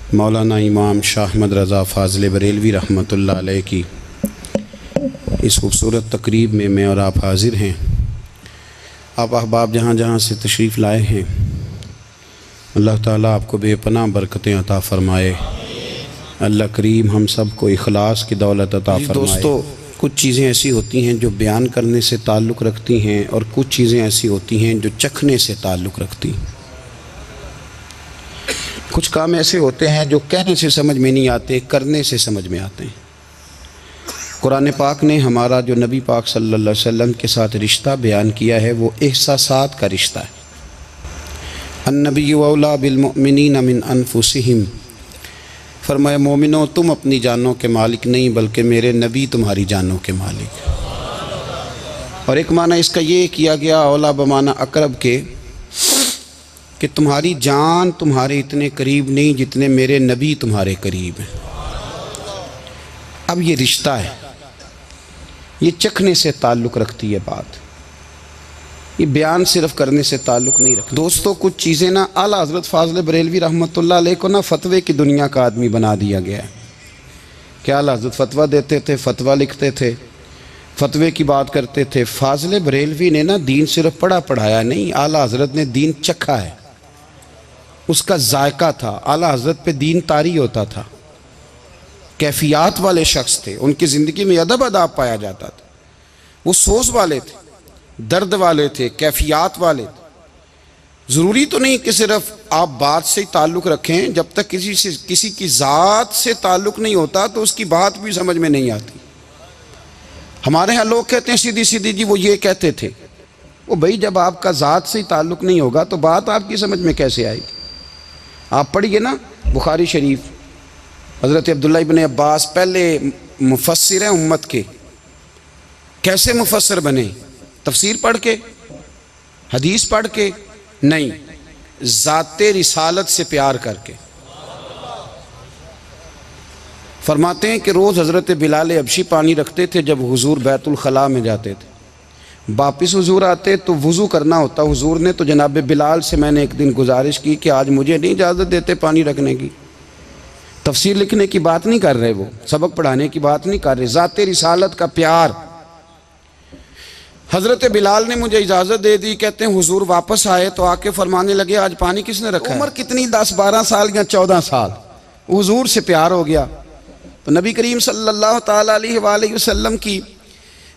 मौलाना इमाम शाह अहमद रज़ा फ़ाज़िल बरेलवी रहमतुल्लाह अलैह की इस खूबसूरत तकरीब में मैं और आप हाज़िर हैं। आप अहबाब जहाँ जहाँ से तशरीफ़ लाए हैं, अल्लाह ताला आपको बेपनाह बरकतें अता फ़रमाए। अल्लाह करीम हम सब को इखलास की दौलत अता फ़रमाए। दोस्तों, कुछ चीज़ें ऐसी होती हैं जो बयान करने से ताल्लुक़ रखती हैं और कुछ चीज़ें ऐसी होती हैं जो चखने से ताल्लुक़ रखती हैं। कुछ काम ऐसे होते हैं जो कहने से समझ में नहीं आते, करने से समझ में आते हैं। कुरान पाक ने हमारा जो नबी पाक सल्लल्लाहु अलैहि वसल्लम के साथ रिश्ता बयान किया है वो एहसासात का रिश्ता है। अन्नबी औला बिल मुमिनीन मिन अनफुसिहिम, फरमाया मोमिनो तुम अपनी जानों के मालिक नहीं बल्कि मेरे नबी तुम्हारी जानों के मालिक। और एक माना इसका ये किया गया औला बमाना अकरब के कि तुम्हारी जान तुम्हारे इतने करीब नहीं जितने मेरे नबी तुम्हारे करीब हैं। अब ये रिश्ता है, ये चखने से ताल्लुक़ रखती है बात, ये बयान सिर्फ करने से ताल्लुक़ नहीं रखती। दोस्तों, कुछ चीज़ें ना आला हज़रत फ़ाज़िल बरेलवी रहमतुल्लाह अलैह को ना फ़तवे की दुनिया का आदमी बना दिया गया है। क्या आला हज़रत फ़तवा देते थे, फ़तवा लिखते थे, फ़तवे की बात करते थे। फ़ाज़िल बरेलवी ने ना दीन सिर्फ पढ़ा पढ़ाया नहीं, आला हज़रत ने दीन चखा है, उसका जायका था। आला हज़रत पे दीन तारी होता था, कैफियत वाले शख्स थे, उनकी ज़िंदगी में अदब अदाब पाया जाता था। वो सोच वाले थे, दर्द वाले थे, कैफियत वाले थे। ज़रूरी तो नहीं कि सिर्फ आप बात से ही ताल्लुक़ रखें, जब तक किसी की ज़ात से ताल्लुक़ नहीं होता तो उसकी बात भी समझ में नहीं आती। हमारे यहाँ लोग कहते हैं सीधी सीधी जी वो ये कहते थे। वो भाई जब आपका ज़ात से ही ताल्लुक़ नहीं होगा तो बात आपकी समझ में कैसे आएगी। आप पढ़िए ना बुखारी शरीफ, हज़रत अब्दुल्लाह इब्न अब्बास पहले मुफस्सिर हैं उम्मत के। कैसे मुफस्सिर बने? तफसीर पढ़ के, हदीस पढ़ के नहीं, ज़ाते रिसालत से प्यार करके। फरमाते हैं कि रोज़ हज़रत बिलाल अबशी पानी रखते थे जब हुजूर बैतुल खला में जाते थे। वापिस हुजूर आते तो वज़ू करना होता हुजूर ने, तो जनाब बिलाल से मैंने एक दिन गुजारिश की कि आज मुझे नहीं इजाज़त देते पानी रखने की। तफसीर लिखने की बात नहीं कर रहे, वो सबक पढ़ाने की बात नहीं कर रहे, ज़ाते रिसालत का प्यार। हज़रत बिलाल ने मुझे इजाज़त दे दी। कहते हैं हुजूर वापस आए तो आके फरमाने लगे आज पानी किसने रखा है? उम्र कितनी, 10-12 साल या 14 साल। हुजूर से प्यार हो गया तो नबी करीम सल्लल्लाहु ताला अलैहि वसल्लम की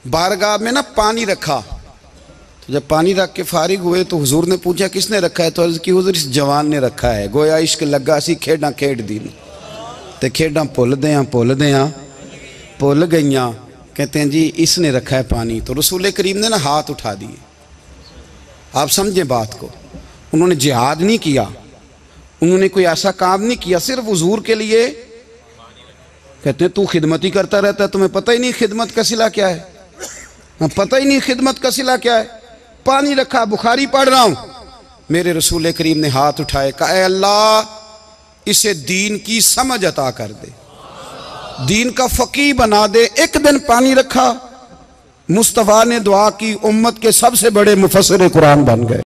बारगाह में ना पानी रखा। तो जब पानी रख के फारिग हुए तो हुजूर ने पूछा किसने रखा है? तो अर्ज़ की हुजूर इस जवान ने रखा है। गोया इश्क लगा सी खेड़ा खेड़ दी ते खेड़ा भुल दें भुल गईयां। कहते हैं जी इसने रखा है पानी। तो रसूल करीम ने ना हाथ उठा दिए। आप समझें बात को, उन्होंने जिहाद नहीं किया, उन्होंने कोई ऐसा काम नहीं किया, सिर्फ हुजूर के लिए। कहते हैं तू खिदमत ही करता रहता है, तुम्हें पता ही नहीं खिदमत का सिला क्या है? पता ही नहीं खिदमत का सिला क्या है। पानी रखा, बुखारी पढ़ रहा हूं, मेरे रसूल करीम ने हाथ उठाए, कहा ऐ अल्लाह इसे दीन की समझ अता कर दे, दीन का फकीह बना दे। एक दिन पानी रखा, मुस्तफा ने दुआ की, उम्मत के सबसे बड़े मुफस्सिर कुरान बन गए।